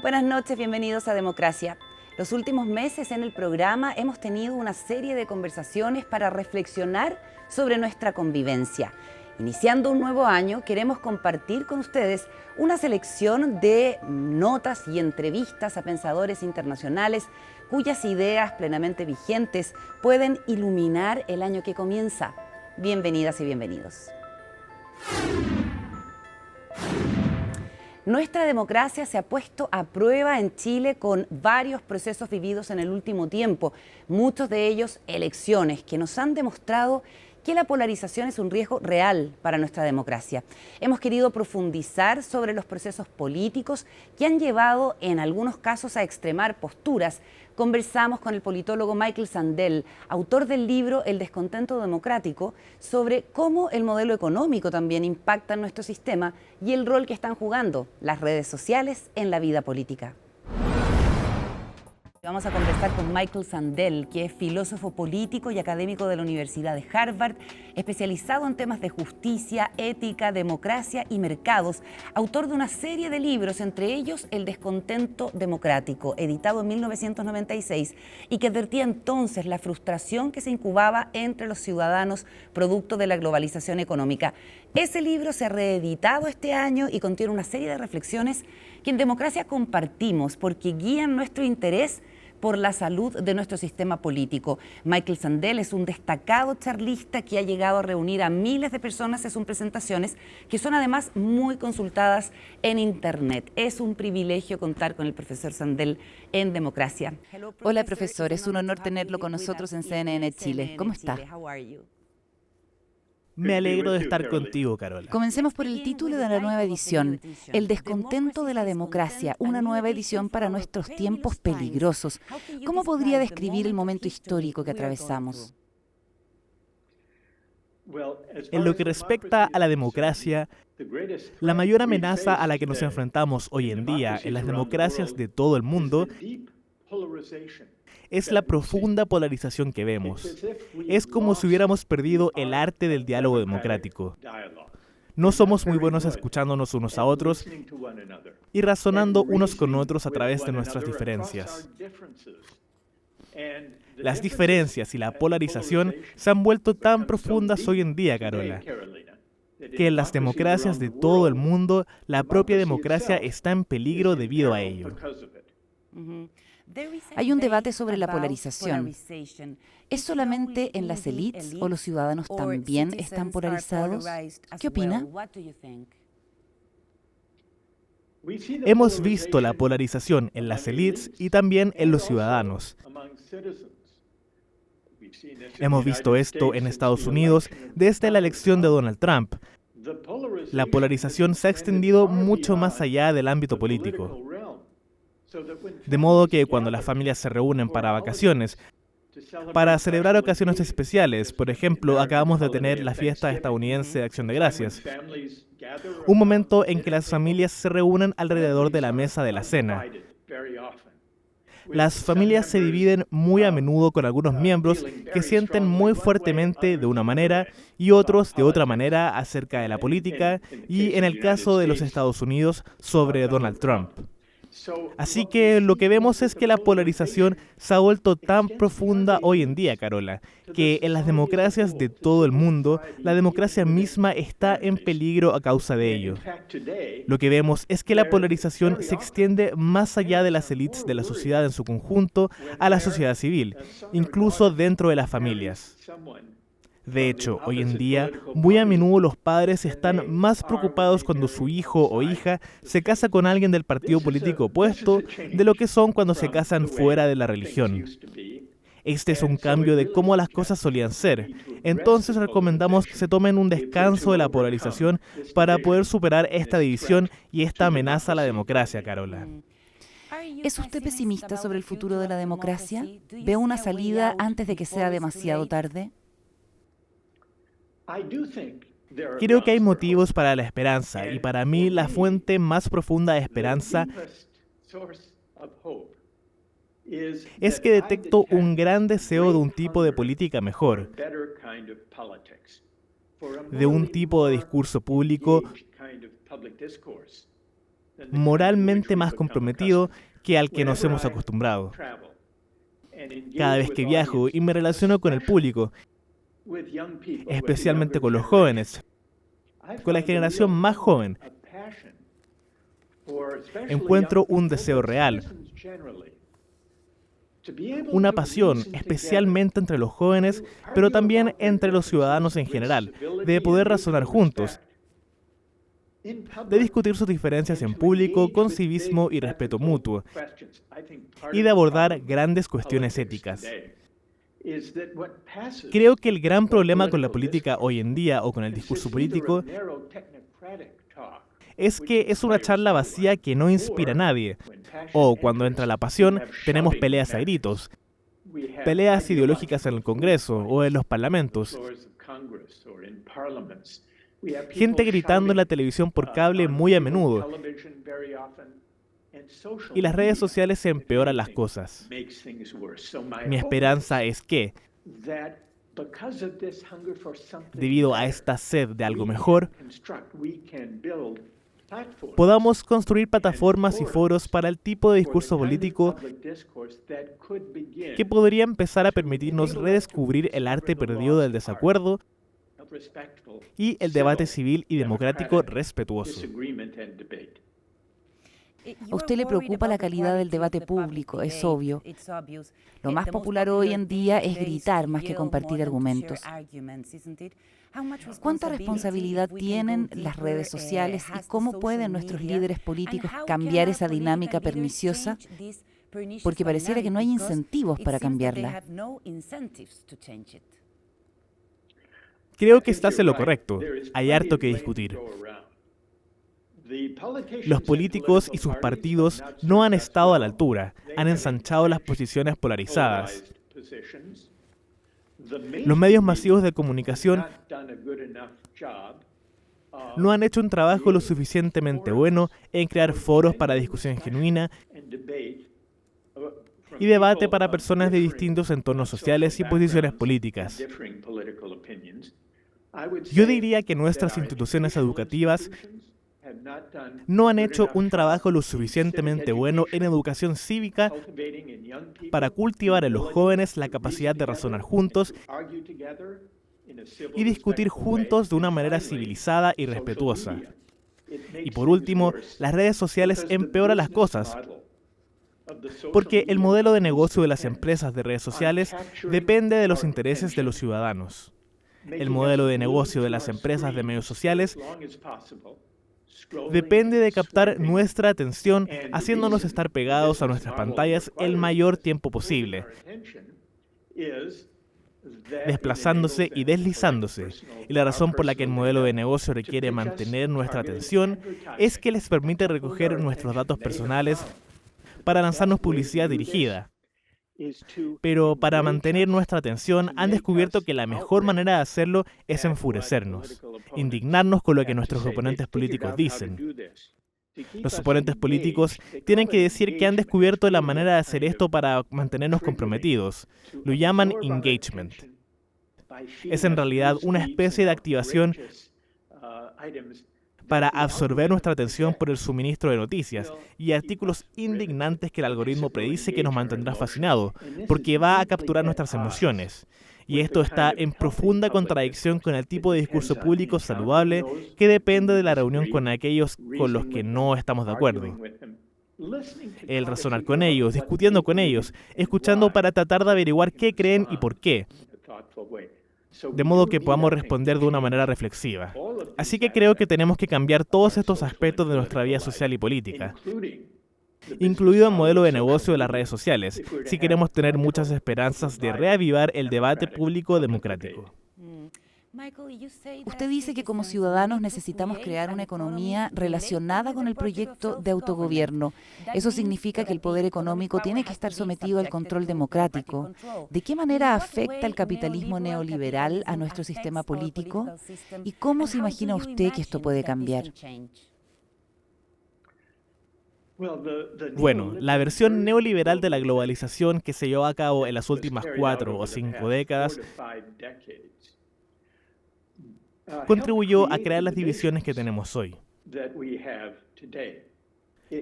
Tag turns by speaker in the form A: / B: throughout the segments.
A: Buenas noches, bienvenidos a Democracia. Los últimos meses en el programa hemos tenido una serie de conversaciones para reflexionar sobre nuestra convivencia. Iniciando un nuevo año, queremos compartir con ustedes una selección de notas y entrevistas a pensadores internacionales cuyas ideas plenamente vigentes pueden iluminar el año que comienza. Bienvenidas y bienvenidos. Nuestra democracia se ha puesto a prueba en Chile con varios procesos vividos en el último tiempo, muchos de ellos elecciones que nos han demostrado que la polarización es un riesgo real para nuestra democracia. Hemos querido profundizar sobre los procesos políticos que han llevado en algunos casos a extremar posturas. Conversamos con el politólogo Michael Sandel, autor del libro El descontento democrático, sobre cómo el modelo económico también impacta en nuestro sistema y el rol que están jugando las redes sociales en la vida política. Vamos a conversar con Michael Sandel, que es filósofo político y académico de la Universidad de Harvard, especializado en temas de justicia, ética, democracia y mercados, autor de una serie de libros, entre ellos El descontento democrático, editado en 1996, y que advertía entonces la frustración que se incubaba entre los ciudadanos producto de la globalización económica. Ese libro se ha reeditado este año y contiene una serie de reflexiones que en Democracia compartimos porque guían nuestro interés por la salud de nuestro sistema político. Michael Sandel es un destacado charlista que ha llegado a reunir a miles de personas en sus presentaciones, que son además muy consultadas en Internet. Es un privilegio contar con el profesor Sandel en Democracia. Hola, profesor, es un honor tenerlo con nosotros en CNN Chile. ¿Cómo está?
B: Me alegro de estar contigo, Carola.
A: Comencemos por el título de la nueva edición, El descontento de la democracia, una nueva edición para nuestros tiempos peligrosos. ¿Cómo podría describir el momento histórico que atravesamos?
B: En lo que respecta a la democracia, la mayor amenaza a la que nos enfrentamos hoy en día en las democracias de todo el mundo es la profunda polarización que vemos. Es como si hubiéramos perdido el arte del diálogo democrático. No somos muy buenos escuchándonos unos a otros y razonando unos con otros a través de nuestras diferencias. Las diferencias y la polarización se han vuelto tan profundas hoy en día, Carola, que en las democracias de todo el mundo, la propia democracia está en peligro debido a ello.
A: Hay un debate sobre la polarización. ¿Es solamente en las élites o los ciudadanos también están polarizados? ¿Qué opina?
B: Hemos visto la polarización en las élites y también en los ciudadanos. Hemos visto esto en Estados Unidos desde la elección de Donald Trump. La polarización se ha extendido mucho más allá del ámbito político. De modo que cuando las familias se reúnen para vacaciones, para celebrar ocasiones especiales, por ejemplo, acabamos de tener la fiesta estadounidense de Acción de Gracias, un momento en que las familias se reúnen alrededor de la mesa de la cena. Las familias se dividen muy a menudo con algunos miembros que sienten muy fuertemente de una manera y otros de otra manera acerca de la política y, en el caso de los Estados Unidos, sobre Donald Trump. Así que lo que vemos es que la polarización se ha vuelto tan profunda hoy en día, Carola, que en las democracias de todo el mundo, la democracia misma está en peligro a causa de ello. Lo que vemos es que la polarización se extiende más allá de las élites de la sociedad en su conjunto a la sociedad civil, incluso dentro de las familias. De hecho, hoy en día, muy a menudo los padres están más preocupados cuando su hijo o hija se casa con alguien del partido político opuesto de lo que son cuando se casan fuera de la religión. Este es un cambio de cómo las cosas solían ser. Entonces recomendamos que se tomen un descanso de la polarización para poder superar esta división y esta amenaza a la democracia, Carola.
A: ¿Es usted pesimista sobre el futuro de la democracia? ¿Ve una salida antes de que sea demasiado tarde?
B: Creo que hay motivos para la esperanza, y para mí la fuente más profunda de esperanza es que detecto un gran deseo de un tipo de política mejor, de un tipo de discurso público moralmente más comprometido que al que nos hemos acostumbrado. Cada vez que viajo y me relaciono con el público, especialmente con los jóvenes, con la generación más joven, encuentro un deseo real, una pasión, especialmente entre los jóvenes, pero también entre los ciudadanos en general, de poder razonar juntos, de discutir sus diferencias en público con civismo y respeto mutuo, y de abordar grandes cuestiones éticas. Creo que el gran problema con la política hoy en día, o con el discurso político, es que es una charla vacía que no inspira a nadie. O cuando entra la pasión, tenemos peleas a gritos, peleas ideológicas en el Congreso o en los parlamentos, gente gritando en la televisión por cable muy a menudo, y las redes sociales empeoran las cosas. Mi esperanza es que, debido a esta sed de algo mejor, podamos construir plataformas y foros para el tipo de discurso político que podría empezar a permitirnos redescubrir el arte perdido del desacuerdo y el debate civil y democrático respetuoso.
A: A usted le preocupa la calidad del debate público, es obvio. Lo más popular hoy en día es gritar más que compartir argumentos. ¿Cuánta responsabilidad tienen las redes sociales y cómo pueden nuestros líderes políticos cambiar esa dinámica perniciosa? Porque pareciera que no hay incentivos para cambiarla.
B: Creo que estás en lo correcto. Hay harto que discutir. Los políticos y sus partidos no han estado a la altura, han ensanchado las posiciones polarizadas. Los medios masivos de comunicación no han hecho un trabajo lo suficientemente bueno en crear foros para discusión genuina y debate para personas de distintos entornos sociales y posiciones políticas. Yo diría que nuestras instituciones educativas no han hecho un trabajo lo suficientemente bueno en educación cívica para cultivar en los jóvenes la capacidad de razonar juntos y discutir juntos de una manera civilizada y respetuosa. Y por último, las redes sociales empeoran las cosas, porque el modelo de negocio de las empresas de redes sociales depende de los intereses de los ciudadanos. El modelo de negocio de las empresas de medios sociales depende de captar nuestra atención, haciéndonos estar pegados a nuestras pantallas el mayor tiempo posible, desplazándose y deslizándose. Y la razón por la que el modelo de negocio requiere mantener nuestra atención es que les permite recoger nuestros datos personales para lanzarnos publicidad dirigida. Pero para mantener nuestra atención han descubierto que la mejor manera de hacerlo es enfurecernos, indignarnos con lo que nuestros oponentes políticos dicen. Los oponentes políticos tienen que decir que han descubierto la manera de hacer esto para mantenernos comprometidos. Lo llaman engagement. Es en realidad una especie de activación para absorber nuestra atención por el suministro de noticias y artículos indignantes que el algoritmo predice que nos mantendrá fascinados, porque va a capturar nuestras emociones. Y esto está en profunda contradicción con el tipo de discurso público saludable que depende de la reunión con aquellos con los que no estamos de acuerdo. El razonar con ellos, discutiendo con ellos, escuchando para tratar de averiguar qué creen y por qué, de modo que podamos responder de una manera reflexiva. Así que creo que tenemos que cambiar todos estos aspectos de nuestra vida social y política, incluido el modelo de negocio de las redes sociales, si queremos tener muchas esperanzas de reavivar el debate público democrático.
A: Usted dice que como ciudadanos necesitamos crear una economía relacionada con el proyecto de autogobierno. Eso significa que el poder económico tiene que estar sometido al control democrático. ¿De qué manera afecta el capitalismo neoliberal a nuestro sistema político? ¿Y cómo se imagina usted que esto puede cambiar?
B: Bueno, la versión neoliberal de la globalización que se llevó a cabo en las últimas 4 o 5 décadas contribuyó a crear las divisiones que tenemos hoy.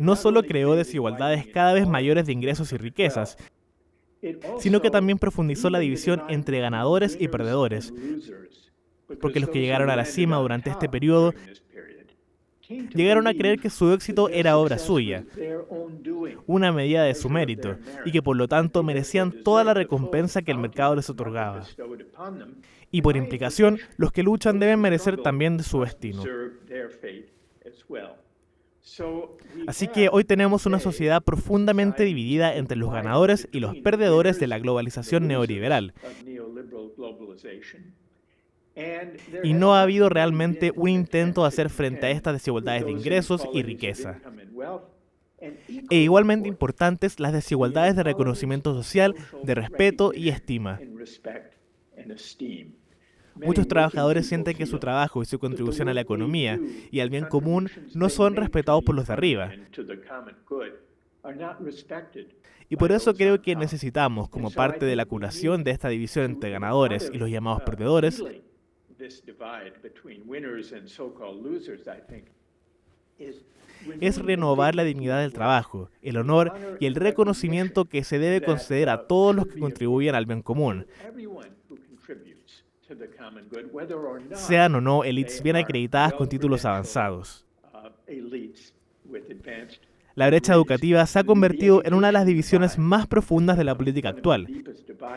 B: no solo creó desigualdades cada vez mayores de ingresos y riquezas, sino que también profundizó la división entre ganadores y perdedores, porque los que llegaron a la cima durante este periodo llegaron a creer que su éxito era obra suya, una medida de su mérito, y que por lo tanto merecían toda la recompensa que el mercado les otorgaba. Y por implicación, los que luchan deben merecer también de su destino. Así que hoy tenemos una sociedad profundamente dividida entre los ganadores y los perdedores de la globalización neoliberal. Y no ha habido realmente un intento de hacer frente a estas desigualdades de ingresos y riqueza. E igualmente importantes las desigualdades de reconocimiento social, de respeto y estima. Muchos trabajadores sienten que su trabajo y su contribución a la economía y al bien común no son respetados por los de arriba. Y por eso creo que necesitamos, como parte de la curación de esta división entre ganadores y los llamados perdedores, es renovar la dignidad del trabajo, el honor y el reconocimiento que se debe conceder a todos los que contribuyen al bien común, sean o no élites bien acreditadas con títulos avanzados. La brecha educativa se ha convertido en una de las divisiones más profundas de la política actual.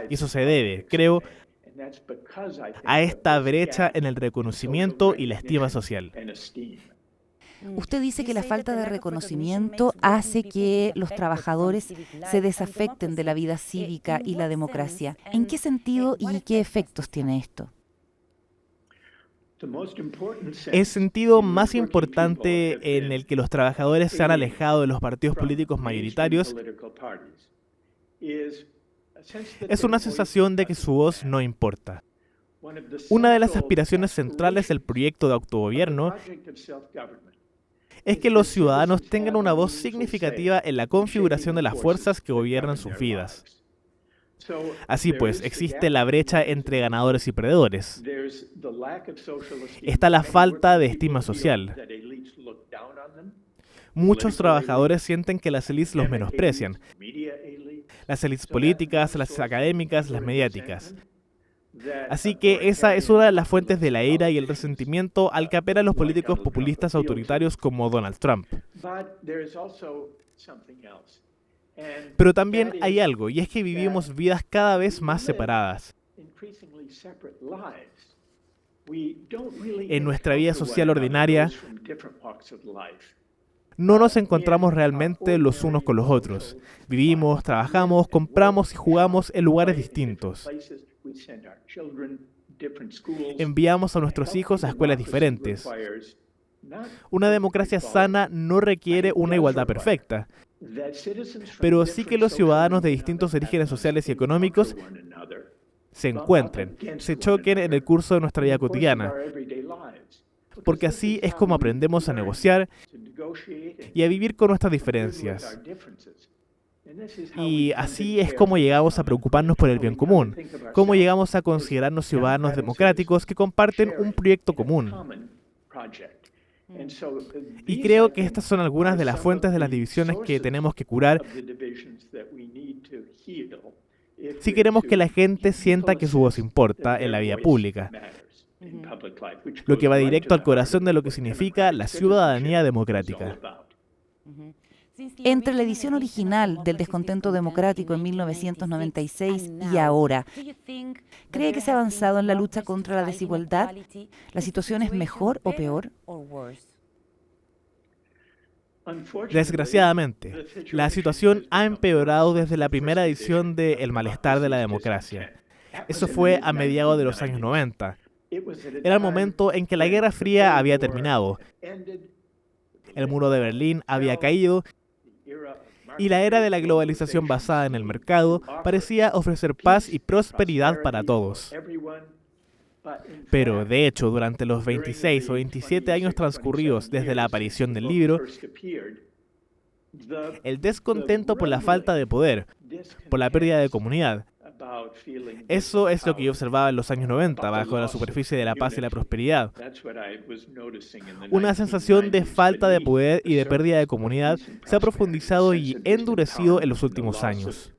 B: Y eso se debe, creo, a esta brecha en el reconocimiento y la estima social.
A: Usted dice que la falta de reconocimiento hace que los trabajadores se desafecten de la vida cívica y la democracia. ¿En qué sentido y qué efectos tiene esto?
B: El sentido más importante en el que los trabajadores se han alejado de los partidos políticos mayoritarios es una sensación de que su voz no importa. Una de las aspiraciones centrales del proyecto de autogobierno es que los ciudadanos tengan una voz significativa en la configuración de las fuerzas que gobiernan sus vidas. Así pues, existe la brecha entre ganadores y perdedores. Está la falta de estima social. Muchos trabajadores sienten que las élites los menosprecian. Las élites políticas, las académicas, las mediáticas. Así que esa es una de las fuentes de la ira y el resentimiento al que apelan los políticos populistas autoritarios como Donald Trump. Pero también hay algo, y es que vivimos vidas cada vez más separadas. En nuestra vida social ordinaria, no nos encontramos realmente los unos con los otros. Vivimos, trabajamos, compramos y jugamos en lugares distintos. Enviamos a nuestros hijos a escuelas diferentes. Una democracia sana no requiere una igualdad perfecta, pero sí que los ciudadanos de distintos orígenes sociales y económicos se encuentren, se choquen en el curso de nuestra vida cotidiana, porque así es como aprendemos a negociar y a vivir con nuestras diferencias. Y así es como llegamos a preocuparnos por el bien común, cómo llegamos a considerarnos ciudadanos democráticos que comparten un proyecto común. Y creo que estas son algunas de las fuentes de las divisiones que tenemos que curar si queremos que la gente sienta que su voz importa en la vida pública, lo que va directo al corazón de lo que significa la ciudadanía democrática.
A: Entre la edición original del Descontento Democrático en 1996 y ahora, ¿cree que se ha avanzado en la lucha contra la desigualdad? ¿La situación es mejor o peor?
B: Desgraciadamente, la situación ha empeorado desde la primera edición de El malestar de la democracia. Eso fue a mediados de los años 90. Era el momento en que la Guerra Fría había terminado, el muro de Berlín había caído y la era de la globalización basada en el mercado parecía ofrecer paz y prosperidad para todos. Pero, de hecho, durante los 26 o 27 años transcurridos desde la aparición del libro, el descontento por la falta de poder, por la pérdida de comunidad, Eso es lo que yo observaba en los años 90, bajo la superficie de la paz y la prosperidad. Una sensación de falta de poder y de pérdida de comunidad se ha profundizado y endurecido en los últimos años.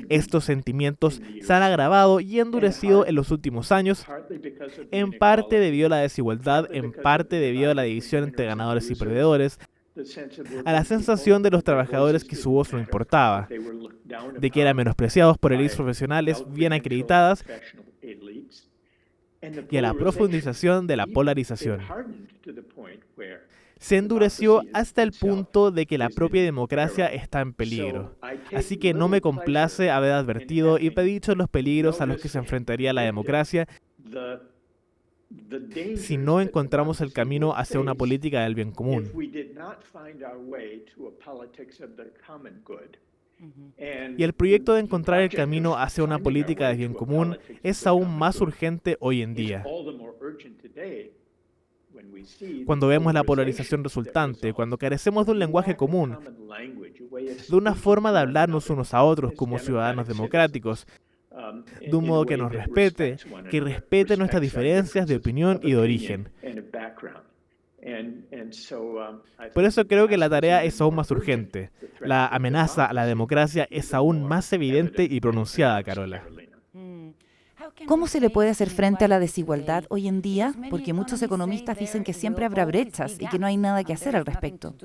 B: Estos sentimientos se han agravado y endurecido en los últimos años, en parte debido a la desigualdad, en parte debido a la división entre ganadores y perdedores, a la sensación de los trabajadores que su voz no importaba, de que eran menospreciados por élites profesionales bien acreditadas y a la profundización de la polarización. Se endureció hasta el punto de que la propia democracia está en peligro. Así que no me complace haber advertido y predicho los peligros a los que se enfrentaría la democracia si no encontramos el camino hacia una política del bien común. Y el proyecto de encontrar el camino hacia una política del bien común es aún más urgente hoy en día. Cuando vemos la polarización resultante, cuando carecemos de un lenguaje común, de una forma de hablarnos unos a otros como ciudadanos democráticos, de un modo que nos respete, que respete nuestras diferencias de opinión y de origen. Por eso creo que la tarea es aún más urgente. La amenaza a la democracia es aún más evidente y pronunciada, Carola.
A: ¿Cómo se le puede hacer frente a la desigualdad hoy en día? Porque muchos economistas dicen que siempre habrá brechas y que no hay nada que hacer al respecto.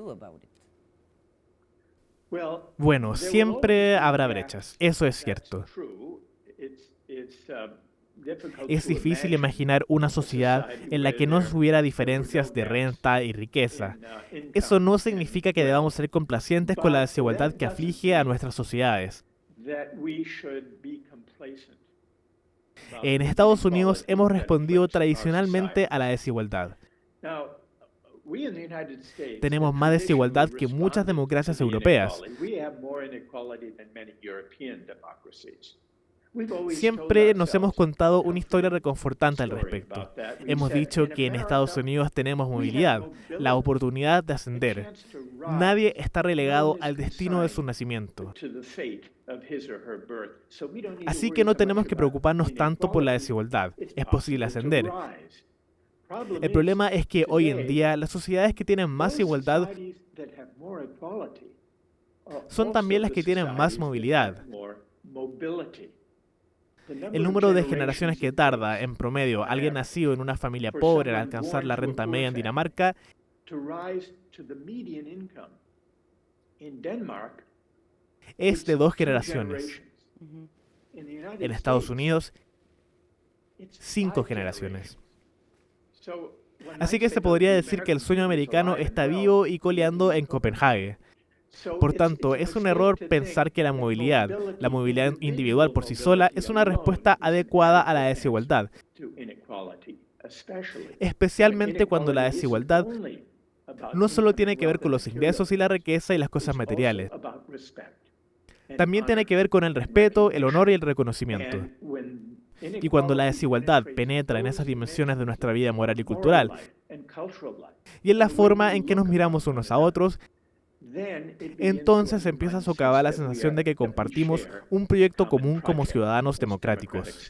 B: Bueno, siempre habrá brechas, eso es cierto. Es difícil imaginar una sociedad en la que no hubiera diferencias de renta y riqueza. Eso no significa que debamos ser complacientes con la desigualdad que aflige a nuestras sociedades. En Estados Unidos hemos respondido tradicionalmente a la desigualdad. Tenemos más desigualdad que muchas democracias europeas. Siempre nos hemos contado una historia reconfortante al respecto. Hemos dicho que en Estados Unidos tenemos movilidad, la oportunidad de ascender. Nadie está relegado al destino de su nacimiento. Así que no tenemos que preocuparnos tanto por la desigualdad. Es posible ascender. El problema es que hoy en día las sociedades que tienen más igualdad son también las que tienen más movilidad. El número de generaciones que tarda, en promedio, alguien nacido en una familia pobre en alcanzar la renta media en Dinamarca es de 2 generaciones. En Estados Unidos, 5 generaciones. Así que se podría decir que el sueño americano está vivo y coleando en Copenhague. Por tanto, es un error pensar que la movilidad individual por sí sola, es una respuesta adecuada a la desigualdad, especialmente cuando la desigualdad no solo tiene que ver con los ingresos y la riqueza y las cosas materiales. También tiene que ver con el respeto, el honor y el reconocimiento. Y cuando la desigualdad penetra en esas dimensiones de nuestra vida moral y cultural, y en la forma en que nos miramos unos a otros, entonces empieza a socavar la sensación de que compartimos un proyecto común como ciudadanos democráticos.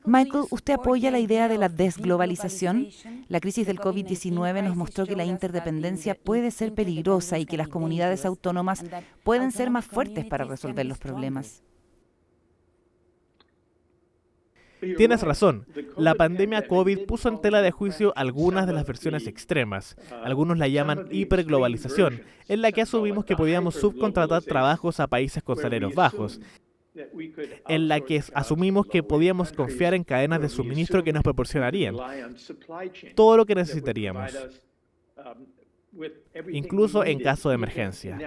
A: Michael, ¿usted apoya la idea de la desglobalización? La crisis del COVID-19 nos mostró que la interdependencia puede ser peligrosa y que las comunidades autónomas pueden ser más fuertes para resolver los problemas.
B: Tienes razón, la pandemia COVID puso en tela de juicio algunas de las versiones extremas. Algunos la llaman hiperglobalización, en la que asumimos que podíamos subcontratar trabajos a países con salarios bajos, en la que asumimos que podíamos confiar en cadenas de suministro que nos proporcionarían todo lo que necesitaríamos, incluso en caso de emergencia.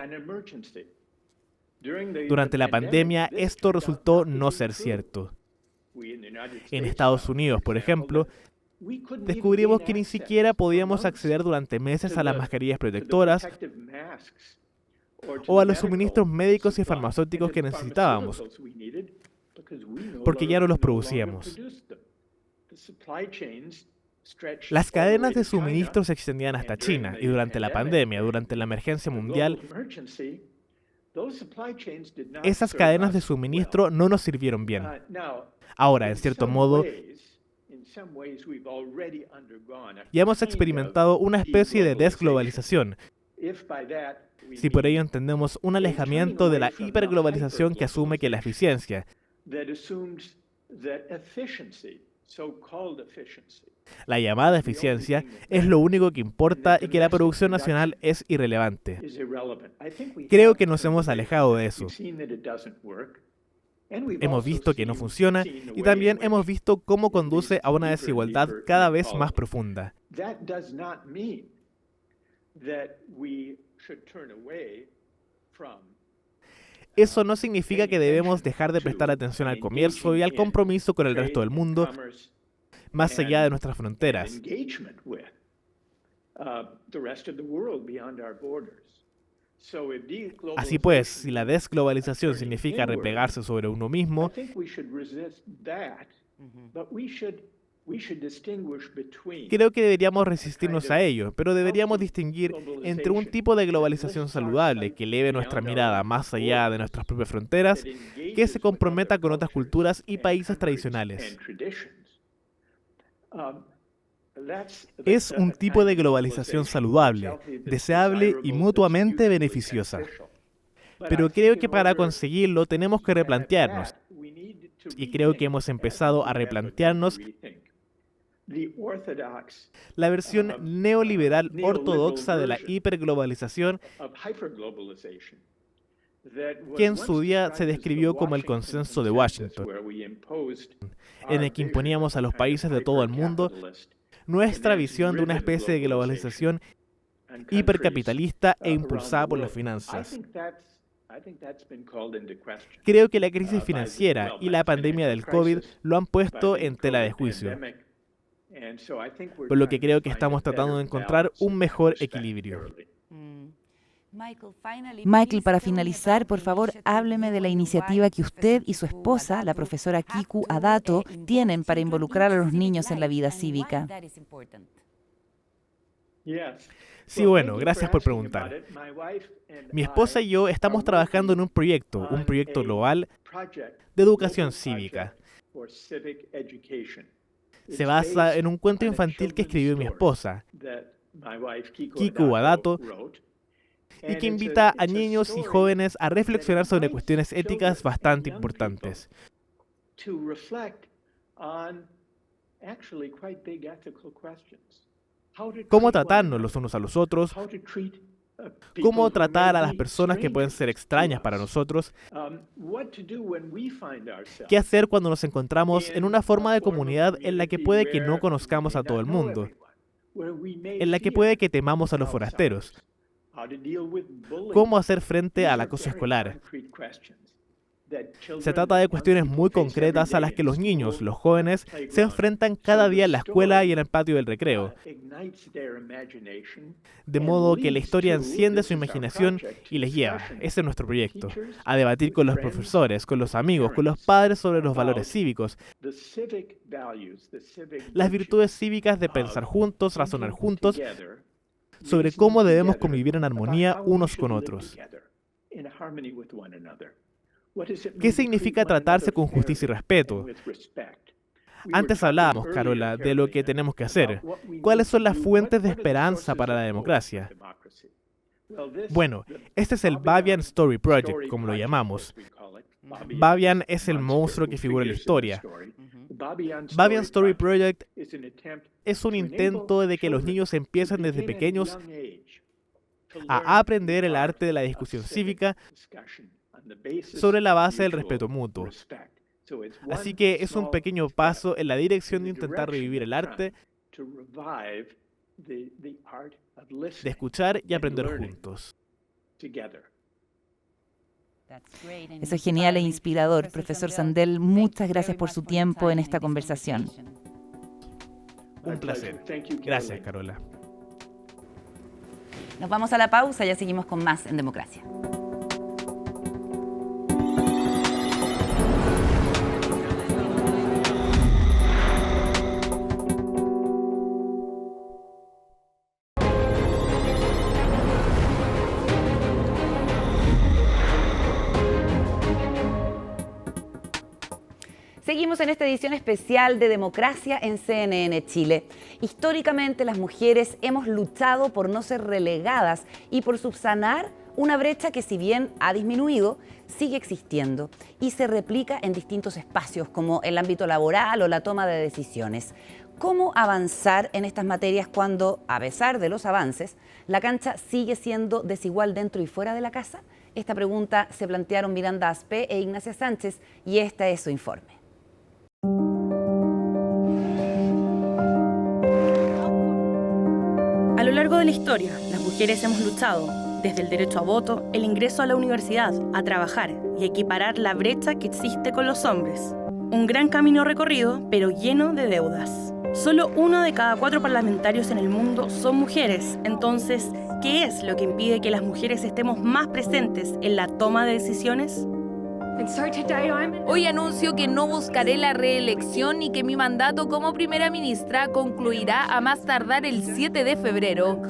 B: Durante la pandemia, esto resultó no ser cierto. En Estados Unidos, por ejemplo, descubrimos que ni siquiera podíamos acceder durante meses a las mascarillas protectoras o a los suministros médicos y farmacéuticos que necesitábamos, porque ya no los producíamos. Las cadenas de suministro se extendían hasta China, y durante la pandemia, durante la emergencia mundial, Esas cadenas de suministro no nos sirvieron bien. Ahora, en cierto modo, ya hemos experimentado una especie de desglobalización, si por ello entendemos un alejamiento de la hiperglobalización que asume que la eficiencia, la llamada eficiencia, es lo único que importa y que la producción nacional es irrelevante. Creo que nos hemos alejado de eso. Hemos visto que no funciona y también hemos visto cómo conduce a una desigualdad cada vez más profunda. Eso no significa que debemos dejar de prestar atención al comercio y al compromiso con el resto del mundo, más allá de nuestras fronteras. Así pues, si la desglobalización significa replegarse sobre uno mismo, creo que deberíamos resistirnos a ello, pero deberíamos distinguir entre un tipo de globalización saludable que eleve nuestra mirada más allá de nuestras propias fronteras, que se comprometa con otras culturas y países tradicionales. Es un tipo de globalización saludable, deseable y mutuamente beneficiosa. Pero creo que para conseguirlo tenemos que replantearnos, y creo que hemos empezado a replantearnos la versión neoliberal ortodoxa de la hiperglobalización, que en su día se describió como el consenso de Washington, en el que imponíamos a los países de todo el mundo nuestra visión de una especie de globalización hipercapitalista e impulsada por las finanzas. Creo que la crisis financiera y la pandemia del COVID lo han puesto en tela de juicio, por lo que creo que estamos tratando de encontrar un mejor equilibrio.
A: Michael, para finalizar, por favor, hábleme de la iniciativa que usted y su esposa, la profesora Kiku Adato, tienen para involucrar a los niños en la vida cívica.
B: Sí, bueno, gracias por preguntar. Mi esposa y yo estamos trabajando en un proyecto global de educación cívica. Se basa en un cuento infantil que escribió mi esposa, Kiku Adato, y que invita a niños y jóvenes a reflexionar sobre cuestiones éticas bastante importantes. ¿Cómo tratarnos los unos a los otros? ¿Cómo tratar a las personas que pueden ser extrañas para nosotros? ¿Qué hacer cuando nos encontramos en una forma de comunidad en la que puede que no conozcamos a todo el mundo? En la que puede que temamos a los forasteros. ¿Cómo hacer frente al acoso escolar? Se trata de cuestiones muy concretas a las que los niños, los jóvenes, se enfrentan cada día en la escuela y en el patio del recreo. De modo que la historia enciende su imaginación y les lleva, ese es nuestro proyecto, a debatir con los profesores, con los amigos, con los padres sobre los valores cívicos, las virtudes cívicas de pensar juntos, razonar juntos, sobre cómo debemos convivir en armonía unos con otros. ¿Qué significa tratarse con justicia y respeto? Antes hablábamos, Carola, de lo que tenemos que hacer. ¿Cuáles son las fuentes de esperanza para la democracia? Bueno, este es el Babian Story Project, como lo llamamos. Babian es el monstruo que figura en la historia. Babian Story Project es un intento de que los niños empiecen desde pequeños a aprender el arte de la discusión cívica sobre la base del respeto mutuo. Así que es un pequeño paso en la dirección de intentar revivir el arte de escuchar y aprender juntos.
A: Eso es genial e inspirador. Profesor Sandel, muchas gracias por su tiempo en esta conversación.
B: Un placer. Gracias, Carola.
A: Nos vamos a la pausa, ya seguimos con más en Democracia. Seguimos en esta edición especial de Democracia en CNN Chile. Históricamente las mujeres hemos luchado por no ser relegadas y por subsanar una brecha que, si bien ha disminuido, sigue existiendo y se replica en distintos espacios como el ámbito laboral o la toma de decisiones. ¿Cómo avanzar en estas materias cuando, a pesar de los avances, la cancha sigue siendo desigual dentro y fuera de la casa? Esta pregunta se plantearon Miranda Aspé e Ignacia Sánchez y este es su informe.
C: A lo largo de la historia, las mujeres hemos luchado desde el derecho a voto, el ingreso a la universidad, a trabajar y a equiparar la brecha que existe con los hombres. Un gran camino recorrido, pero lleno de deudas. Solo 1 de cada 4 parlamentarios en el mundo son mujeres. Entonces, ¿qué es lo que impide que las mujeres estemos más presentes en la toma de decisiones?
D: Hoy anuncio que no buscaré la reelección y que mi mandato como primera ministra concluirá a más tardar el 7 de febrero.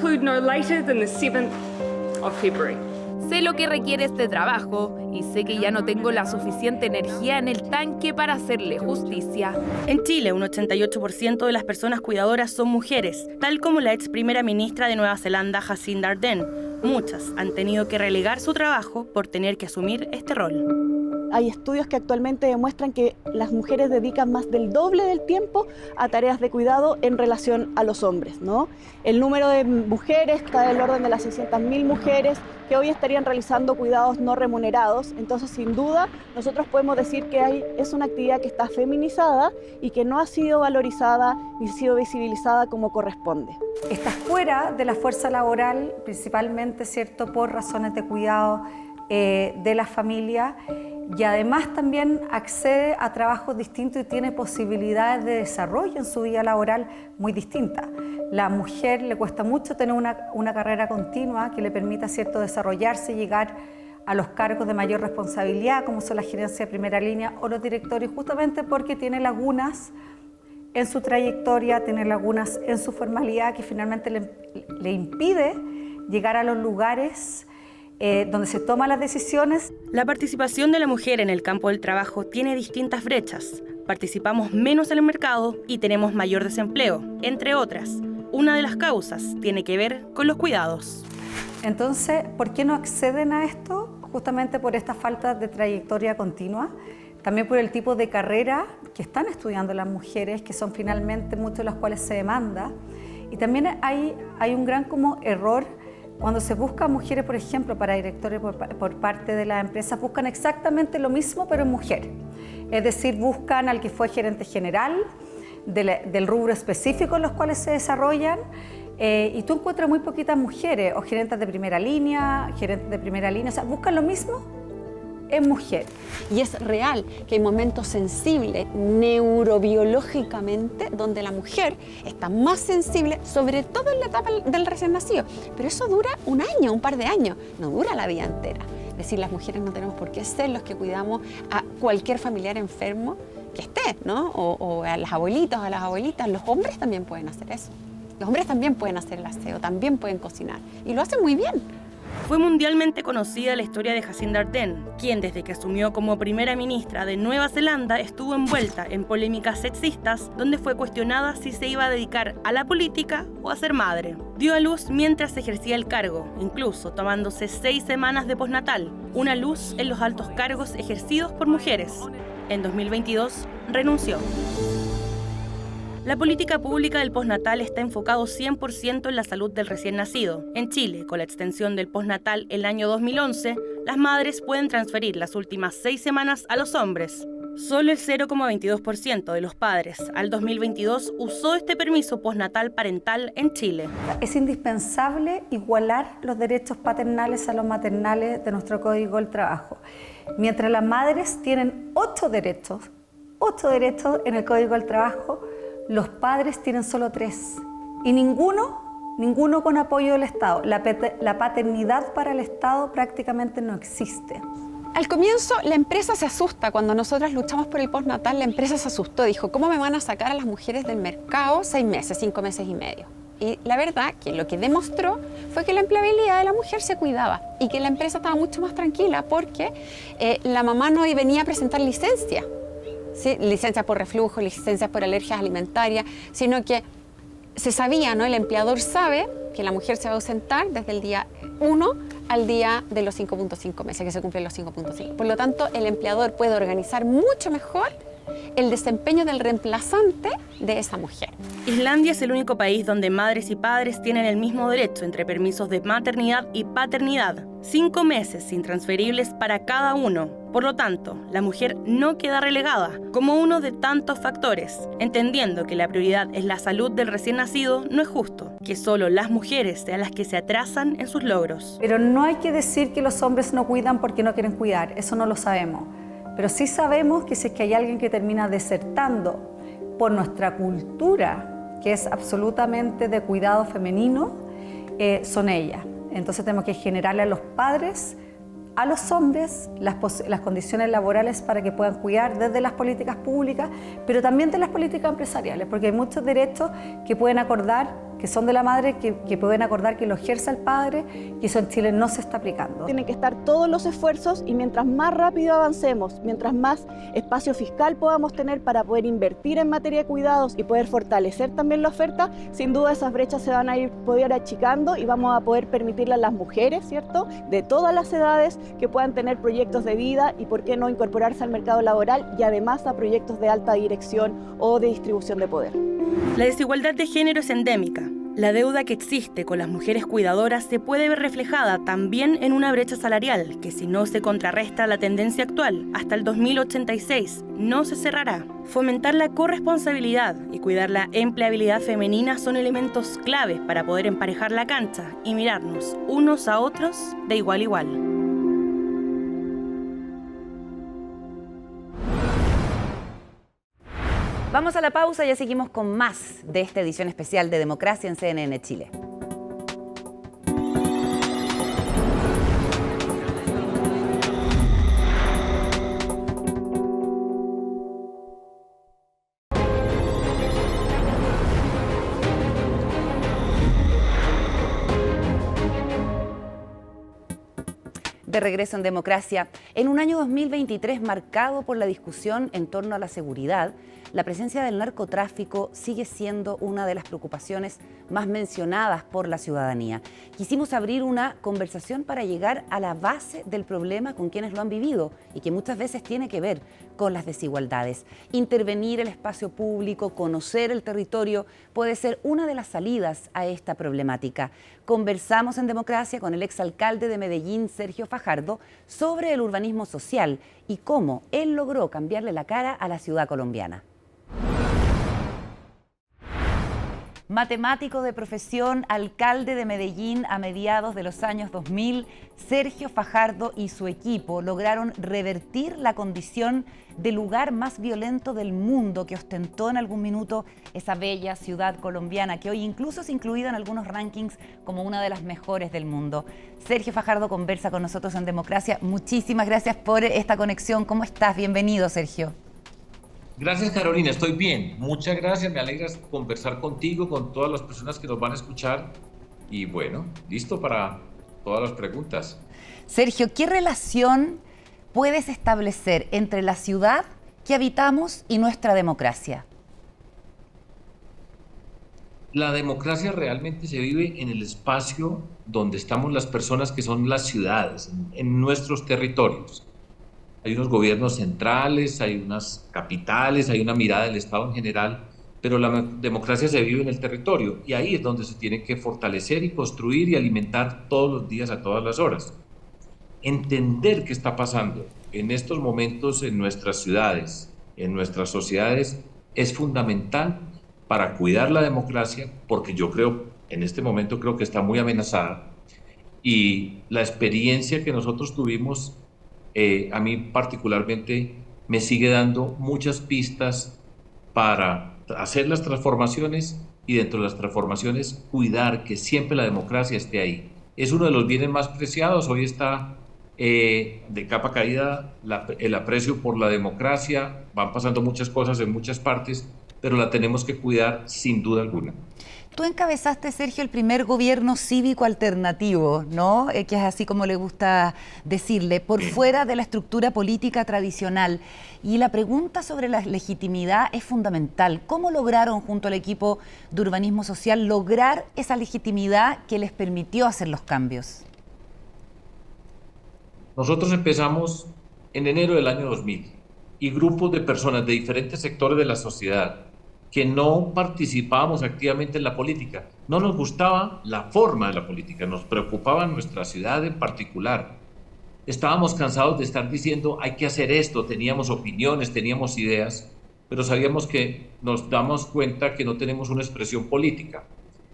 D: Sé lo que requiere este trabajo y sé que ya no tengo la suficiente energía en el tanque para hacerle justicia.
C: En Chile, un 88% de las personas cuidadoras son mujeres, tal como la ex primera ministra de Nueva Zelanda, Jacinda Ardern. Muchas han tenido que relegar su trabajo por tener que asumir este rol.
E: Hay estudios que actualmente demuestran que las mujeres dedican más del doble del tiempo a tareas de cuidado en relación a los hombres, ¿no? El número de mujeres está del orden de las 600.000 mujeres que hoy estarían realizando cuidados no remunerados. Entonces, sin duda, nosotros podemos decir que es una actividad que está feminizada y que no ha sido valorizada ni sido visibilizada como corresponde.
F: Está fuera de la fuerza laboral, principalmente, ¿cierto?, por razones de cuidado de la familia, y además también accede a trabajos distintos y tiene posibilidades de desarrollo en su vida laboral muy distintas. La mujer le cuesta mucho tener una carrera continua que le permita, ¿cierto?, desarrollarse y llegar a los cargos de mayor responsabilidad, como son la gerencia de primera línea o los directorios, justamente porque tiene lagunas en su trayectoria, tiene lagunas en su formalidad que finalmente le impide llegar a los lugares donde se toman las decisiones.
C: La participación de la mujer en el campo del trabajo tiene distintas brechas. Participamos menos en el mercado y tenemos mayor desempleo, entre otras. Una de las causas tiene que ver con los cuidados.
F: Entonces, ¿por qué no acceden a esto? Justamente por esta falta de trayectoria continua, también por el tipo de carrera que están estudiando las mujeres, que son finalmente muchos de los cuales se demanda. Y también hay un gran como error cuando se busca mujeres, por ejemplo, para directores por parte de las empresas, buscan exactamente lo mismo, pero en mujer. Es decir, buscan al que fue gerente general del rubro específico en los cuales se desarrollan, y tú encuentras muy poquitas mujeres, o gerentes de primera línea, o sea, buscan lo mismo en mujer.
G: Y es real que hay momentos sensibles neurobiológicamente donde la mujer está más sensible, sobre todo en la etapa del recién nacido. Pero eso dura un año, un par de años, no dura la vida entera. Es decir, las mujeres no tenemos por qué ser los que cuidamos a cualquier familiar enfermo que esté, ¿no? O a los abuelitos, a las abuelitas. Los hombres también pueden hacer eso. Los hombres también pueden hacer el aseo, también pueden cocinar. Y lo hacen muy bien.
C: Fue mundialmente conocida la historia de Jacinda Ardern, quien desde que asumió como primera ministra de Nueva Zelanda estuvo envuelta en polémicas sexistas donde fue cuestionada si se iba a dedicar a la política o a ser madre. Dio a luz mientras ejercía el cargo, incluso tomándose 6 semanas de postnatal, una luz en los altos cargos ejercidos por mujeres. En 2022 renunció. La política pública del postnatal está enfocado 100% en la salud del recién nacido. En Chile, con la extensión del postnatal el año 2011, las madres pueden transferir las últimas 6 semanas a los hombres. Solo el 0,22% de los padres al 2022 usó este permiso postnatal parental en Chile.
F: Es indispensable igualar los derechos paternales a los maternales de nuestro Código del Trabajo. Mientras las madres tienen 8 derechos en el Código del Trabajo, los padres tienen solo 3 y ninguno con apoyo del Estado. La paternidad para el Estado prácticamente no existe.
G: Al comienzo la empresa se asusta, cuando nosotras luchamos por el postnatal la empresa se asustó, dijo, ¿cómo me van a sacar a las mujeres del mercado 6 meses, 5 meses y medio? Y la verdad que lo que demostró fue que la empleabilidad de la mujer se cuidaba y que la empresa estaba mucho más tranquila porque la mamá no venía a presentar licencia, ¿sí? Licencias por reflujo, licencias por alergias alimentarias, sino que se sabía, ¿no? El empleador sabe que la mujer se va a ausentar desde el día 1 al día de los 5.5 meses, que se cumplen los 5.5. Por lo tanto, el empleador puede organizar mucho mejor el desempeño del reemplazante de esa mujer.
C: Islandia es el único país donde madres y padres tienen el mismo derecho entre permisos de maternidad y paternidad, 5 meses intransferibles para cada uno. Por lo tanto, la mujer no queda relegada como uno de tantos factores. Entendiendo que la prioridad es la salud del recién nacido, no es justo que solo las mujeres sean las que se atrasan en sus logros.
F: Pero no hay que decir que los hombres no cuidan porque no quieren cuidar, eso no lo sabemos. Pero sí sabemos que si es que hay alguien que termina desertando por nuestra cultura, que es absolutamente de cuidado femenino, son ellas. Entonces tenemos que generarle a los padres, a los hombres, las condiciones laborales para que puedan cuidar desde las políticas públicas, pero también de las políticas empresariales, porque hay muchos derechos que pueden acordar, que son de la madre, que pueden acordar que lo ejerza el padre, y eso en Chile no se está aplicando.
E: Tienen que estar todos los esfuerzos y mientras más rápido avancemos, mientras más espacio fiscal podamos tener para poder invertir en materia de cuidados y poder fortalecer también la oferta, sin duda esas brechas se van a poder achicando y vamos a poder permitirle a las mujeres, ¿cierto?, de todas las edades que puedan tener proyectos de vida y por qué no incorporarse al mercado laboral y además a proyectos de alta dirección o de distribución de poder.
C: La desigualdad de género es endémica. La deuda que existe con las mujeres cuidadoras se puede ver reflejada también en una brecha salarial que, si no se contrarresta la tendencia actual, hasta el 2086 no se cerrará. Fomentar la corresponsabilidad y cuidar la empleabilidad femenina son elementos claves para poder emparejar la cancha y mirarnos unos a otros de igual a igual.
A: Vamos a la pausa y ya seguimos con más de esta edición especial de Democracia en CNN Chile. De regreso en Democracia, en un año 2023 marcado por la discusión en torno a la seguridad, la presencia del narcotráfico sigue siendo una de las preocupaciones más mencionadas por la ciudadanía. Quisimos abrir una conversación para llegar a la base del problema con quienes lo han vivido y que muchas veces tiene que ver con las desigualdades. Intervenir el espacio público, conocer el territorio, puede ser una de las salidas a esta problemática. Conversamos en Democracia con el exalcalde de Medellín, Sergio Fajardo, sobre el urbanismo social y cómo él logró cambiarle la cara a la ciudad colombiana. Matemático de profesión, alcalde de Medellín a mediados de los años 2000, Sergio Fajardo y su equipo lograron revertir la condición de lugar más violento del mundo que ostentó en algún minuto esa bella ciudad colombiana, que hoy incluso es incluida en algunos rankings como una de las mejores del mundo. Sergio Fajardo conversa con nosotros en Democracia. Muchísimas gracias por esta conexión. ¿Cómo estás? Bienvenido, Sergio.
H: Gracias, Carolina, estoy bien. Muchas gracias, me alegra conversar contigo, con todas las personas que nos van a escuchar. Y bueno, listo para todas las preguntas.
A: Sergio, ¿qué relación puedes establecer entre la ciudad que habitamos y nuestra democracia?
H: La democracia realmente se vive en el espacio donde estamos las personas que son las ciudades, en nuestros territorios. Hay unos gobiernos centrales, hay unas capitales, hay una mirada del Estado en general, pero la democracia se vive en el territorio y ahí es donde se tiene que fortalecer y construir y alimentar todos los días a todas las horas. Entender qué está pasando en estos momentos en nuestras ciudades, en nuestras sociedades, es fundamental para cuidar la democracia, porque yo creo, en este momento creo que está muy amenazada, y la experiencia que nosotros tuvimos a mí particularmente me sigue dando muchas pistas para hacer las transformaciones y dentro de las transformaciones cuidar que siempre la democracia esté ahí. Es uno de los bienes más preciados, hoy está de capa caída el aprecio por la democracia, van pasando muchas cosas en muchas partes, pero la tenemos que cuidar sin duda alguna.
A: Tú encabezaste, Sergio, el primer gobierno cívico alternativo, ¿no? Que es así como le gusta decirle, por fuera de la estructura política tradicional. Y la pregunta sobre la legitimidad es fundamental. ¿Cómo lograron, junto al equipo de urbanismo social, lograr esa legitimidad que les permitió hacer los cambios?
H: Nosotros empezamos en enero del año 2000 y grupos de personas de diferentes sectores de la sociedad que no participábamos activamente en la política. No nos gustaba la forma de la política, nos preocupaba nuestra ciudad en particular. Estábamos cansados de estar diciendo hay que hacer esto, teníamos opiniones, teníamos ideas, pero sabíamos que nos damos cuenta que no tenemos una expresión política.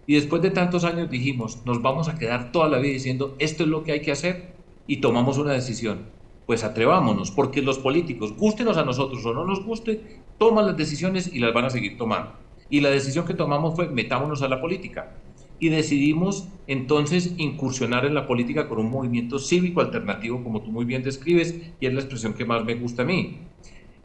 H: Y después de tantos años dijimos, nos vamos a quedar toda la vida diciendo esto es lo que hay que hacer, y tomamos una decisión. Pues atrevámonos, porque los políticos, gústenos a nosotros o no nos guste, toman las decisiones y las van a seguir tomando. Y la decisión que tomamos fue metámonos a la política. Y decidimos entonces incursionar en la política con un movimiento cívico alternativo, como tú muy bien describes, y es la expresión que más me gusta a mí.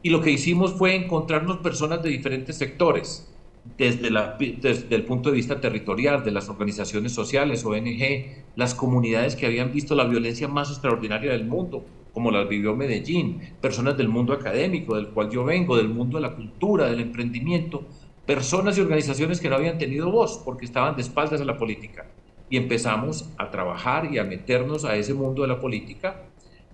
H: Y lo que hicimos fue encontrarnos personas de diferentes sectores, desde el punto de vista territorial, de las organizaciones sociales, ONG, las comunidades que habían visto la violencia más extraordinaria del mundo, como la vivió Medellín, personas del mundo académico, del cual yo vengo, del mundo de la cultura, del emprendimiento, personas y organizaciones que no habían tenido voz porque estaban de espaldas a la política. Y empezamos a trabajar y a meternos a ese mundo de la política,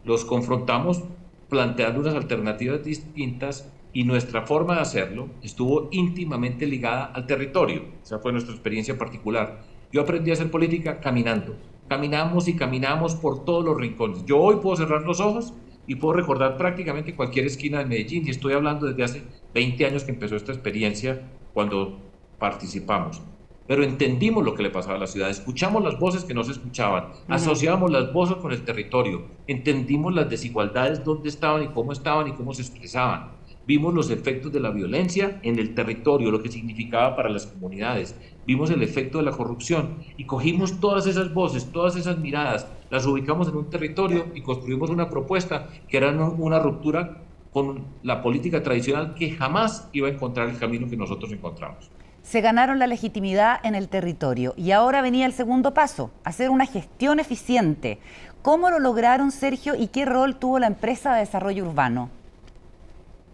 H: los confrontamos planteando unas alternativas distintas y nuestra forma de hacerlo estuvo íntimamente ligada al territorio. Esa fue nuestra experiencia particular. Yo aprendí a hacer política caminando. Caminamos y caminamos por todos los rincones. Yo hoy puedo cerrar los ojos y puedo recordar prácticamente cualquier esquina de Medellín, y estoy hablando desde hace 20 años que empezó esta experiencia cuando participamos. Pero entendimos lo que le pasaba a la ciudad, escuchamos las voces que no se escuchaban, asociamos las voces con el territorio, entendimos las desigualdades, dónde estaban y cómo se expresaban. Vimos los efectos de la violencia en el territorio, lo que significaba para las comunidades. Vimos el efecto de la corrupción y cogimos todas esas voces, todas esas miradas, las ubicamos en un territorio y construimos una propuesta que era una ruptura con la política tradicional que jamás iba a encontrar el camino que nosotros encontramos.
A: Se ganaron la legitimidad en el territorio y ahora venía el segundo paso, hacer una gestión eficiente. ¿Cómo lo lograron, Sergio, y qué rol tuvo la empresa de desarrollo urbano?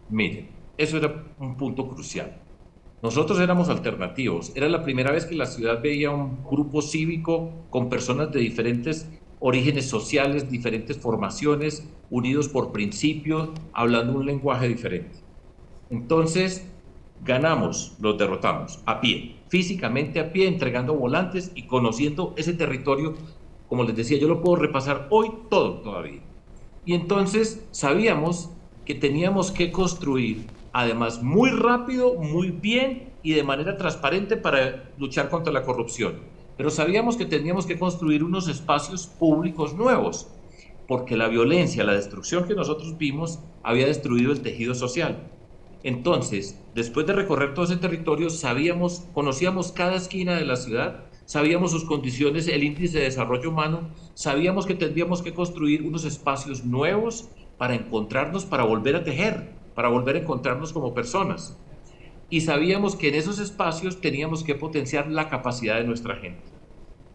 H: Miren, eso era un punto crucial. Nosotros éramos alternativos. Era la primera vez que la ciudad veía un grupo cívico con personas de diferentes orígenes sociales, diferentes formaciones, unidos por principios, hablando un lenguaje diferente. Entonces, ganamos, los derrotamos, a pie, físicamente a pie, entregando volantes y conociendo ese territorio. Como les decía, yo lo puedo repasar hoy todo todavía. Y entonces sabíamos que teníamos que construir, además muy rápido, muy bien y de manera transparente para luchar contra la corrupción. Pero sabíamos que teníamos que construir unos espacios públicos nuevos, porque la violencia, la destrucción que nosotros vimos había destruido el tejido social. Entonces, después de recorrer todo ese territorio, conocíamos cada esquina de la ciudad, sabíamos sus condiciones, el índice de desarrollo humano, sabíamos que tendríamos que construir unos espacios nuevos para encontrarnos, para volver a tejer, para volver a encontrarnos como personas. Y sabíamos que en esos espacios teníamos que potenciar la capacidad de nuestra gente.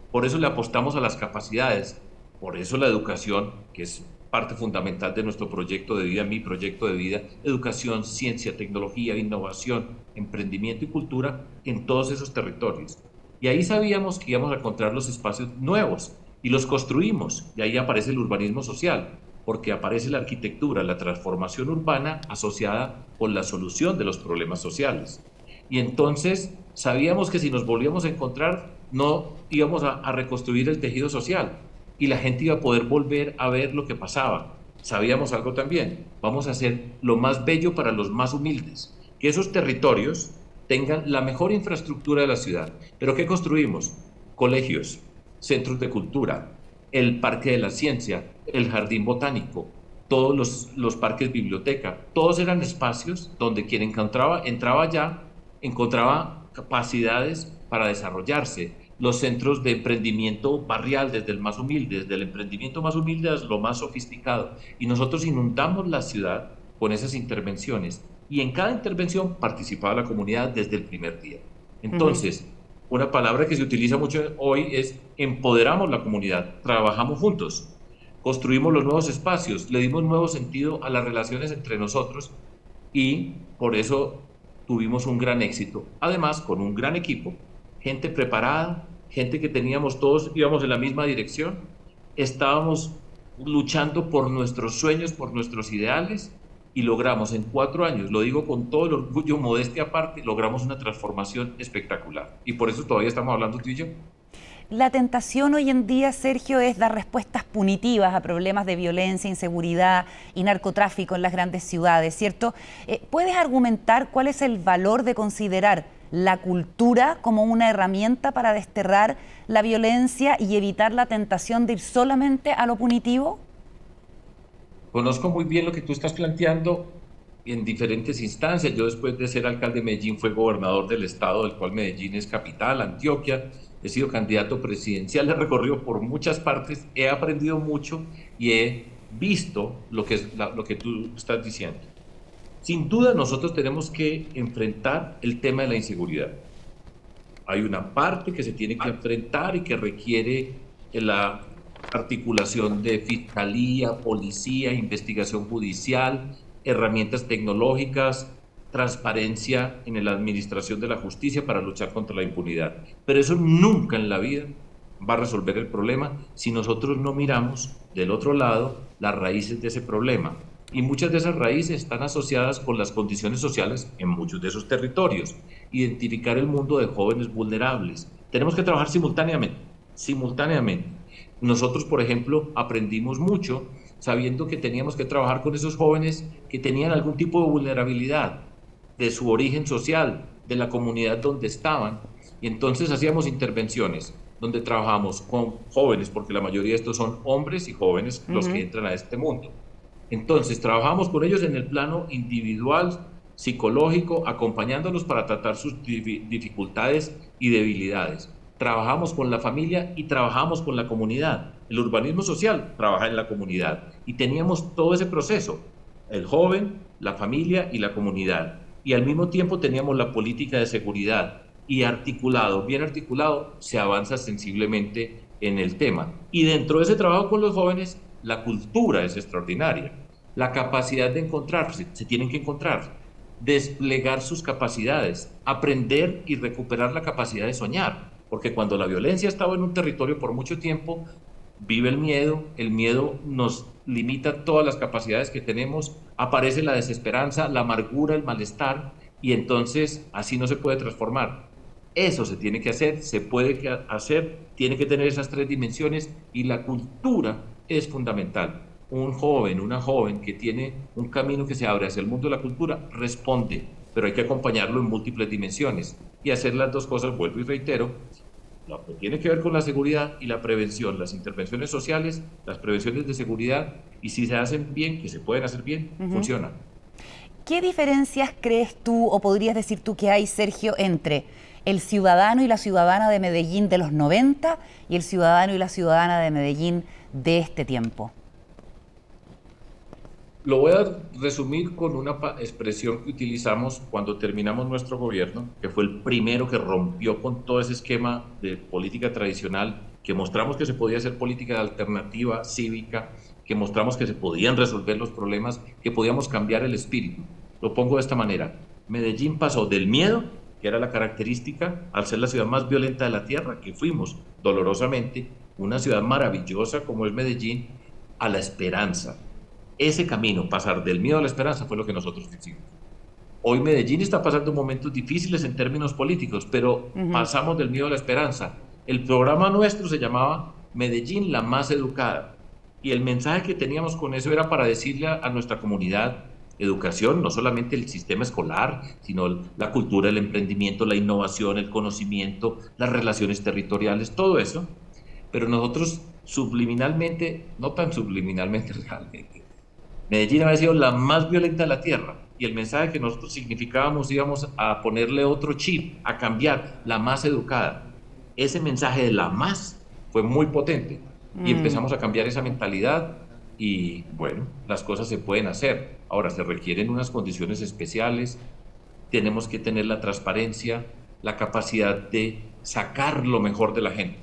H: Por eso le apostamos a las capacidades, por eso la educación, que es parte fundamental de nuestro proyecto de vida, mi proyecto de vida, educación, ciencia, tecnología, innovación, emprendimiento y cultura en todos esos territorios. Y ahí sabíamos que íbamos a encontrar los espacios nuevos y los construimos, y ahí aparece el urbanismo social, porque aparece la arquitectura, la transformación urbana asociada con la solución de los problemas sociales. Y entonces sabíamos que si nos volvíamos a encontrar, no íbamos a reconstruir el tejido social y la gente iba a poder volver a ver lo que pasaba. Sabíamos algo también, vamos a hacer lo más bello para los más humildes, que esos territorios tengan la mejor infraestructura de la ciudad. ¿Pero qué construimos? Colegios, centros de cultura, el Parque de la Ciencia, el Jardín Botánico, todos los parques biblioteca, todos eran espacios donde quien entraba allá, encontraba capacidades para desarrollarse. Los centros de emprendimiento barrial, desde el más humilde, desde el emprendimiento más humilde hasta lo más sofisticado. Y nosotros inundamos la ciudad con esas intervenciones. Y en cada intervención participaba la comunidad desde el primer día. Entonces, Una palabra que se utiliza mucho hoy es empoderamos la comunidad, trabajamos juntos, construimos los nuevos espacios, le dimos nuevo sentido a las relaciones entre nosotros y por eso tuvimos un gran éxito. Además, con un gran equipo, gente preparada, gente que teníamos todos, íbamos en la misma dirección, estábamos luchando por nuestros sueños, por nuestros ideales y logramos en 4 años, lo digo con todo el orgullo, modestia aparte, logramos una transformación espectacular. Y por eso todavía estamos hablando tú y yo.
A: La tentación hoy en día, Sergio, es dar respuestas punitivas a problemas de violencia, inseguridad y narcotráfico en las grandes ciudades, ¿cierto? ¿Puedes argumentar cuál es el valor de considerar la cultura como una herramienta para desterrar la violencia y evitar la tentación de ir solamente a lo punitivo?
H: Conozco muy bien lo que tú estás planteando en diferentes instancias. Yo después de ser alcalde de Medellín fui gobernador del estado del cual Medellín es capital, Antioquia. He sido candidato presidencial, he recorrido por muchas partes, he aprendido mucho y he visto lo que tú estás diciendo. Sin duda nosotros tenemos que enfrentar el tema de la inseguridad. Hay una parte que se tiene que enfrentar y que requiere la articulación de fiscalía, policía, investigación judicial, herramientas tecnológicas, transparencia en la administración de la justicia para luchar contra la impunidad. Pero eso nunca en la vida va a resolver el problema si nosotros no miramos del otro lado las raíces de ese problema. Y muchas de esas raíces están asociadas con las condiciones sociales en muchos de esos territorios. Identificar el mundo de jóvenes vulnerables. Tenemos que trabajar simultáneamente. Nosotros, por ejemplo, aprendimos mucho sabiendo que teníamos que trabajar con esos jóvenes que tenían algún tipo de vulnerabilidad de su origen social, de la comunidad donde estaban. Y entonces hacíamos intervenciones donde trabajamos con jóvenes, porque la mayoría de estos son hombres y jóvenes los que entran a este mundo. Entonces trabajamos con ellos en el plano individual, psicológico, acompañándolos para tratar sus dificultades y debilidades. Trabajamos con la familia y trabajamos con la comunidad. El urbanismo social trabaja en la comunidad y teníamos todo ese proceso, el joven, la familia y la comunidad. Y al mismo tiempo teníamos la política de seguridad y bien articulado, se avanza sensiblemente en el tema. Y dentro de ese trabajo con los jóvenes, la cultura es extraordinaria. La capacidad de encontrarse, se tienen que encontrar, desplegar sus capacidades, aprender y recuperar la capacidad de soñar. Porque cuando la violencia ha estado en un territorio por mucho tiempo, vive el miedo nos limita todas las capacidades que tenemos, aparece la desesperanza, la amargura, el malestar, y entonces así no se puede transformar. Eso se tiene que hacer, se puede hacer, tiene que tener esas 3 dimensiones y la cultura es fundamental. Un joven, una joven que tiene un camino que se abre hacia el mundo de la cultura, responde, pero hay que acompañarlo en múltiples dimensiones y hacer las 2 cosas, vuelvo y reitero, lo que tiene que ver con la seguridad y la prevención, las intervenciones sociales, las prevenciones de seguridad, y si se hacen bien, que se pueden hacer bien, funciona.
A: ¿Qué diferencias crees tú o podrías decir tú que hay, Sergio, entre el ciudadano y la ciudadana de Medellín de los 90 y el ciudadano y la ciudadana de Medellín de este tiempo?
H: Lo voy a resumir con una expresión que utilizamos cuando terminamos nuestro gobierno, que fue el primero que rompió con todo ese esquema de política tradicional, que mostramos que se podía hacer política alternativa, cívica, que mostramos que se podían resolver los problemas, que podíamos cambiar el espíritu. Lo pongo de esta manera. Medellín pasó del miedo, que era la característica, al ser la ciudad más violenta de la tierra, que fuimos dolorosamente, una ciudad maravillosa como es Medellín, a la esperanza. Ese camino, pasar del miedo a la esperanza, fue lo que nosotros hicimos. Hoy Medellín está pasando momentos difíciles en términos políticos, pero pasamos del miedo a la esperanza. El programa nuestro se llamaba Medellín la más educada. Y el mensaje que teníamos con eso era para decirle a nuestra comunidad, educación, no solamente el sistema escolar, sino la cultura, el emprendimiento, la innovación, el conocimiento, las relaciones territoriales, todo eso. Pero nosotros subliminalmente, no tan subliminalmente realmente, Medellín había sido la más violenta de la tierra y el mensaje que nosotros significábamos íbamos a ponerle otro chip, a cambiar, la más educada. Ese mensaje de la más fue muy potente y empezamos a cambiar esa mentalidad y bueno, las cosas se pueden hacer. Ahora se requieren unas condiciones especiales, tenemos que tener la transparencia, la capacidad de sacar lo mejor de la gente.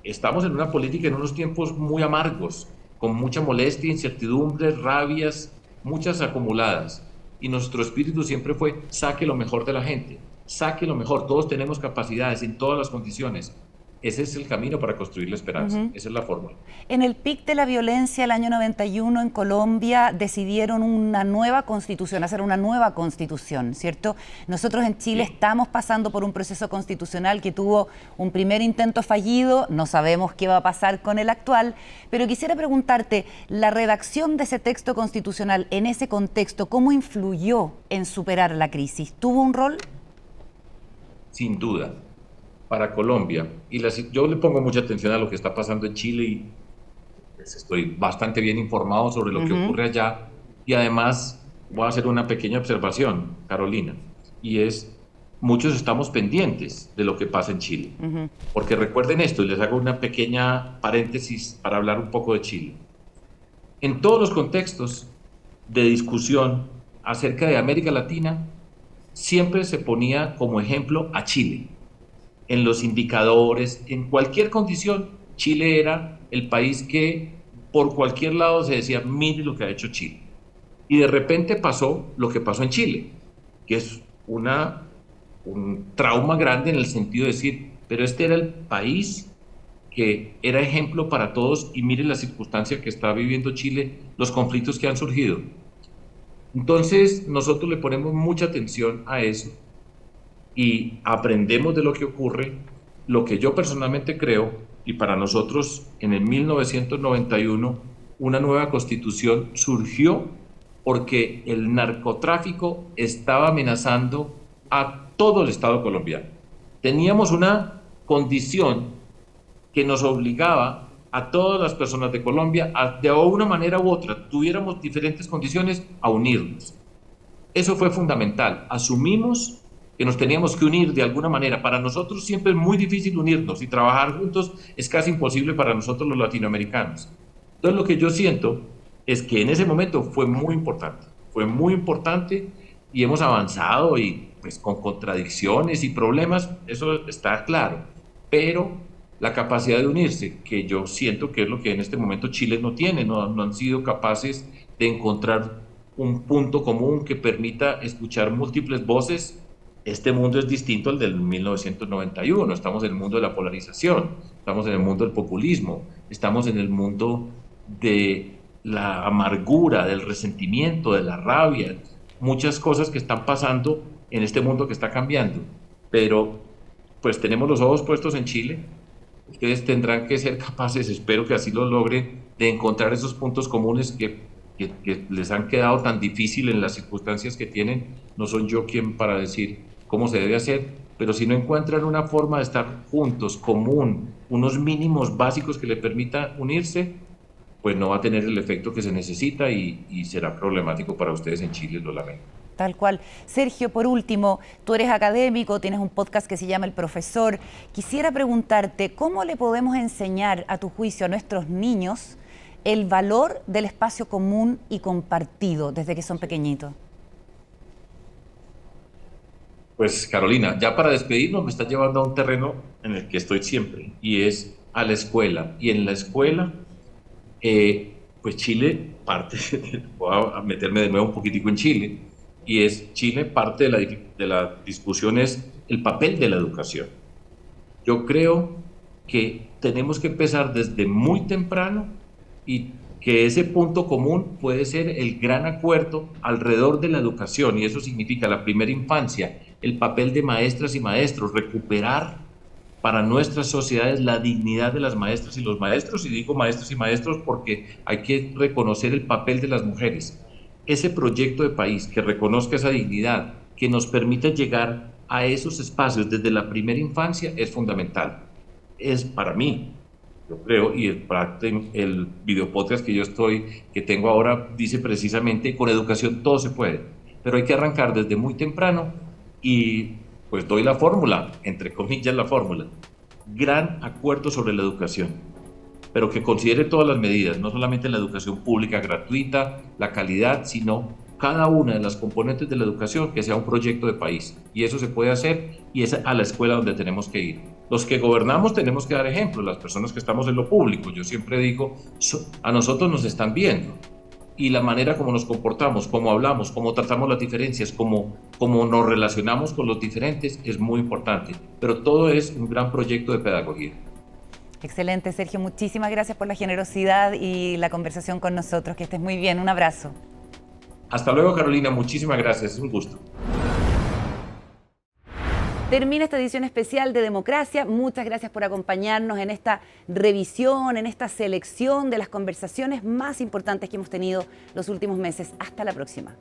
H: Estamos en una política en unos tiempos muy amargos, con mucha molestia, incertidumbre, rabias, muchas acumuladas. Y nuestro espíritu siempre fue, saque lo mejor de la gente, saque lo mejor. Todos tenemos capacidades en todas las condiciones. Ese es el camino para construir la esperanza. Esa es la fórmula.
A: En el pic de la violencia el año 91 en Colombia decidieron una nueva constitución, hacer una nueva constitución, ¿cierto? Nosotros en Chile estamos pasando por un proceso constitucional que tuvo un primer intento fallido, no sabemos qué va a pasar con el actual, pero quisiera preguntarte, la redacción de ese texto constitucional en ese contexto, ¿cómo influyó en superar la crisis? ¿Tuvo un rol?
H: Sin duda. Para Colombia, yo le pongo mucha atención a lo que está pasando en Chile y pues, estoy bastante bien informado sobre lo que ocurre allá, y además voy a hacer una pequeña observación, Carolina, y es, muchos estamos pendientes de lo que pasa en Chile, porque recuerden esto, y les hago una pequeña paréntesis para hablar un poco de Chile. En todos los contextos de discusión acerca de América Latina, siempre se ponía como ejemplo a Chile. En los indicadores, en cualquier condición, Chile era el país que por cualquier lado se decía, mire lo que ha hecho Chile. Y de repente pasó lo que pasó en Chile, que es un trauma grande en el sentido de decir, pero este era el país que era ejemplo para todos y mire la circunstancia que está viviendo Chile, los conflictos que han surgido. Entonces nosotros le ponemos mucha atención a eso y aprendemos de lo que ocurre. Lo que yo personalmente creo, y para nosotros en el 1991 una nueva constitución surgió porque el narcotráfico estaba amenazando a todo el Estado colombiano. Teníamos una condición que nos obligaba a todas las personas de Colombia, de una manera u otra, tuviéramos diferentes condiciones, a unirnos. Eso fue fundamental. Asumimos que nos teníamos que unir de alguna manera. Para nosotros siempre es muy difícil unirnos y trabajar juntos es casi imposible para nosotros los latinoamericanos. Entonces lo que yo siento es que en ese momento fue muy importante y hemos avanzado y pues con contradicciones y problemas, eso está claro, pero la capacidad de unirse, que yo siento que es lo que en este momento Chile no tiene, no han sido capaces de encontrar un punto común que permita escuchar múltiples voces. Este mundo es distinto al del 1991, estamos en el mundo de la polarización, estamos en el mundo del populismo, estamos en el mundo de la amargura, del resentimiento, de la rabia, muchas cosas que están pasando en este mundo que está cambiando, pero pues tenemos los ojos puestos en Chile. Ustedes tendrán que ser capaces, espero que así lo logren, de encontrar esos puntos comunes que les han quedado tan difícil en las circunstancias que tienen. No soy yo quien para decir cómo se debe hacer, pero si no encuentran una forma de estar juntos, común, unos mínimos básicos que le permita unirse, pues no va a tener el efecto que se necesita y será problemático para ustedes en Chile, lo lamento.
A: Tal cual. Sergio, por último, tú eres académico, tienes un podcast que se llama El Profesor. Quisiera preguntarte, ¿cómo le podemos enseñar, a tu juicio, a nuestros niños el valor del espacio común y compartido desde que son pequeñitos?
H: Pues Carolina, ya para despedirnos me estás llevando a un terreno en el que estoy siempre, y es a la escuela. Y en la escuela, pues Chile parte, voy a meterme de nuevo un poquitico en Chile, y es Chile parte de la discusión es el papel de la educación. Yo creo que tenemos que empezar desde muy temprano y que ese punto común puede ser el gran acuerdo alrededor de la educación, y eso significa la primera infancia, el papel de maestras y maestros, recuperar para nuestras sociedades la dignidad de las maestras y los maestros, y digo maestros y maestros porque hay que reconocer el papel de las mujeres. Ese proyecto de país que reconozca esa dignidad, que nos permita llegar a esos espacios desde la primera infancia es fundamental. Es para mí, yo creo, y el video podcast que tengo ahora dice precisamente, con educación todo se puede, pero hay que arrancar desde muy temprano. Y pues doy la fórmula, entre comillas la fórmula, gran acuerdo sobre la educación, pero que considere todas las medidas, no solamente la educación pública gratuita, la calidad, sino cada una de las componentes de la educación que sea un proyecto de país. Y eso se puede hacer y es a la escuela donde tenemos que ir. Los que gobernamos tenemos que dar ejemplo, las personas que estamos en lo público. Yo siempre digo, a nosotros nos están viendo. Y la manera como nos comportamos, cómo hablamos, cómo tratamos las diferencias, cómo nos relacionamos con los diferentes es muy importante. Pero todo es un gran proyecto de pedagogía.
A: Excelente, Sergio. Muchísimas gracias por la generosidad y la conversación con nosotros. Que estés muy bien. Un abrazo.
H: Hasta luego, Carolina. Muchísimas gracias. Es un gusto.
A: Termina esta edición especial de Democracia. Muchas gracias por acompañarnos en esta revisión, en esta selección de las conversaciones más importantes que hemos tenido los últimos meses. Hasta la próxima.